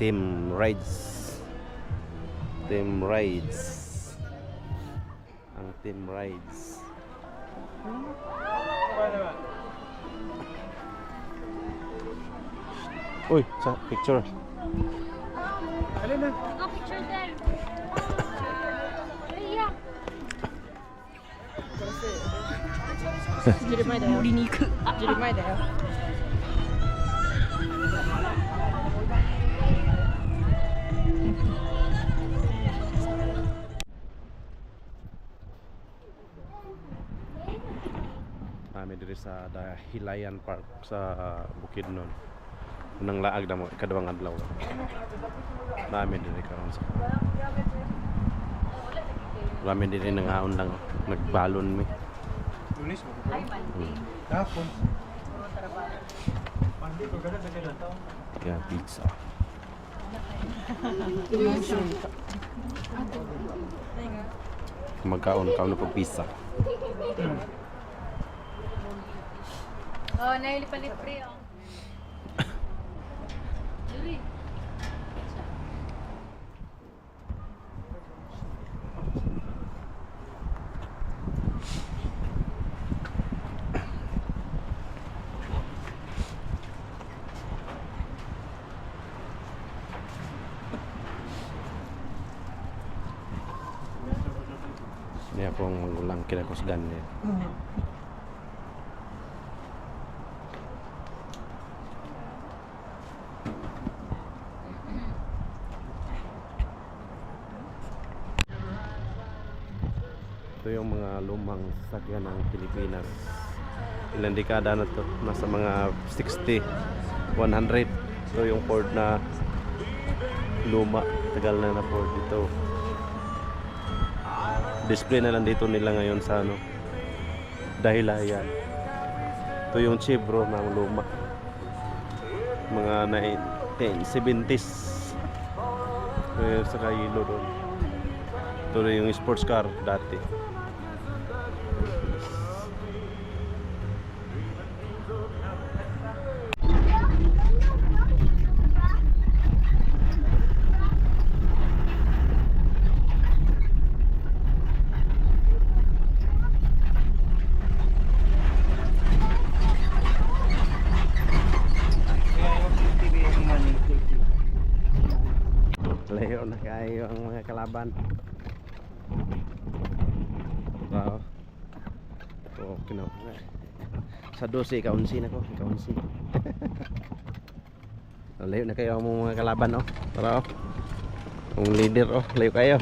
Team Rides. Team Rides. Ang Team Rides. Uy, sa picture. Alin na? Go picture there. Iya. Jadi前だよ。売りに行く。jadi前だよ。Kami diri sa Dahilayan Park sa Bukidnon. Unang laag na mga kadawang adlaw. Kami diri karon sa. Kami diri nangaon lang nagbalon mi. Tulis mo ko. Tapos. Mandi ko ganda sa kanto. Ya pizza. Magkaon kaon po pizza. Oh, nailipalit pre oh. Yuri. Ini akong magulang kinakusgan niya. Ito yung mga lumang sasakyan ng Pilipinas. Ilang dekada na to, nasa mga 60, 100. Ito yung Ford na luma, tagal na na Ford dito. Display na lang dito nila ngayon sa ano, Dahilayan. Ito yung Chevro ng luma, mga 1970s. Sa Kayilo doon. Ito rin yung sports car dati. Layo na kayo ang mga kalaban. Wow. Oh, kino. Sa 12 kaunsi na ko, kaunsi. Layo na kayo ang mga kalaban oh. Tara oh. Ang leader oh, layo kayo.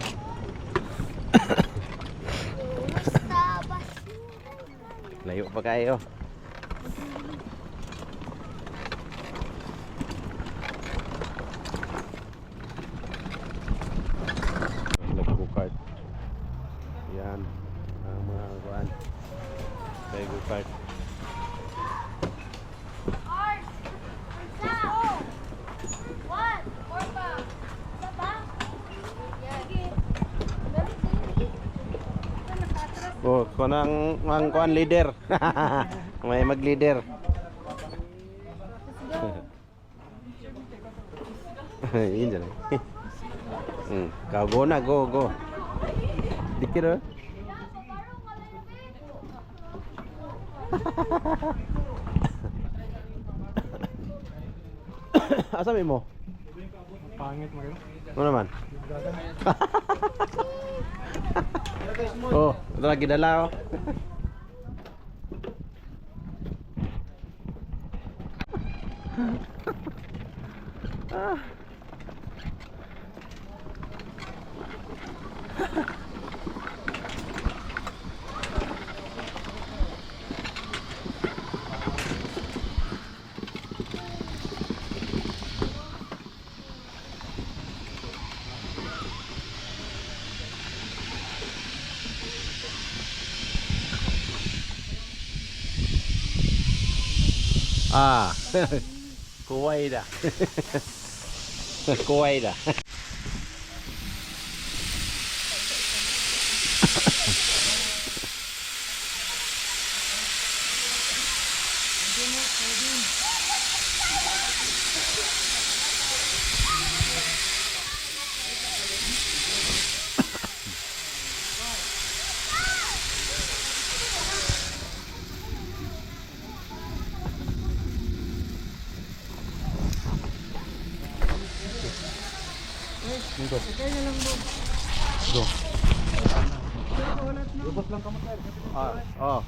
Layo pa kayo. Go-kart. Yan ang mga kuan. May go-kart. Oh, kunang ang kuan leader. May mag-leader. Yun dyan. Go na, go. Dikit oh. Asa mo? Pangit mo yun. Ano naman? Oh, ito lagi dala oh. Ah, kuway dah. Kuway dah. to. Go. Lubos lang ka sir. Oh.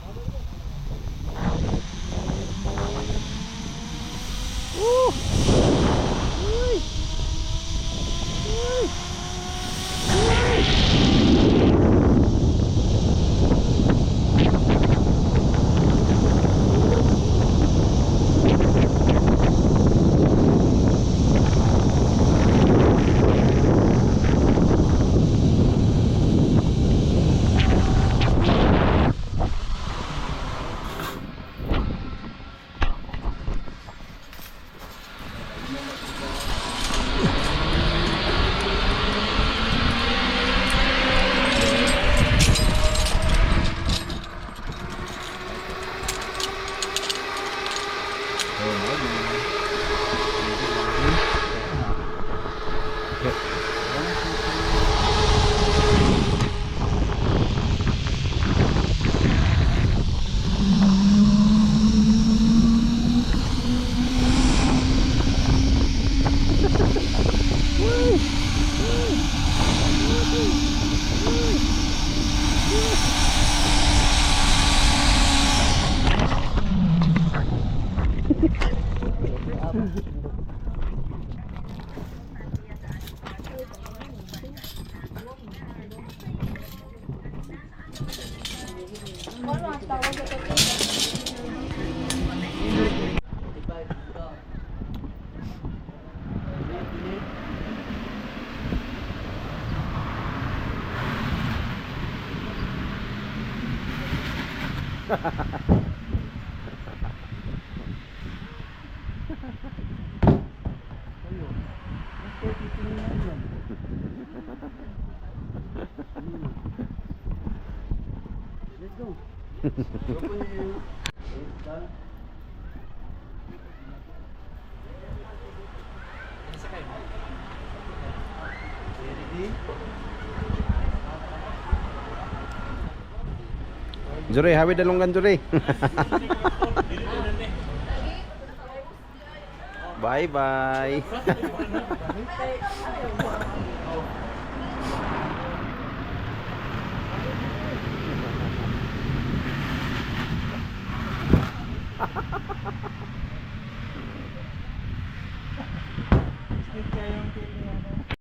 Juri, hawid dalunggan Juri. Bye bye.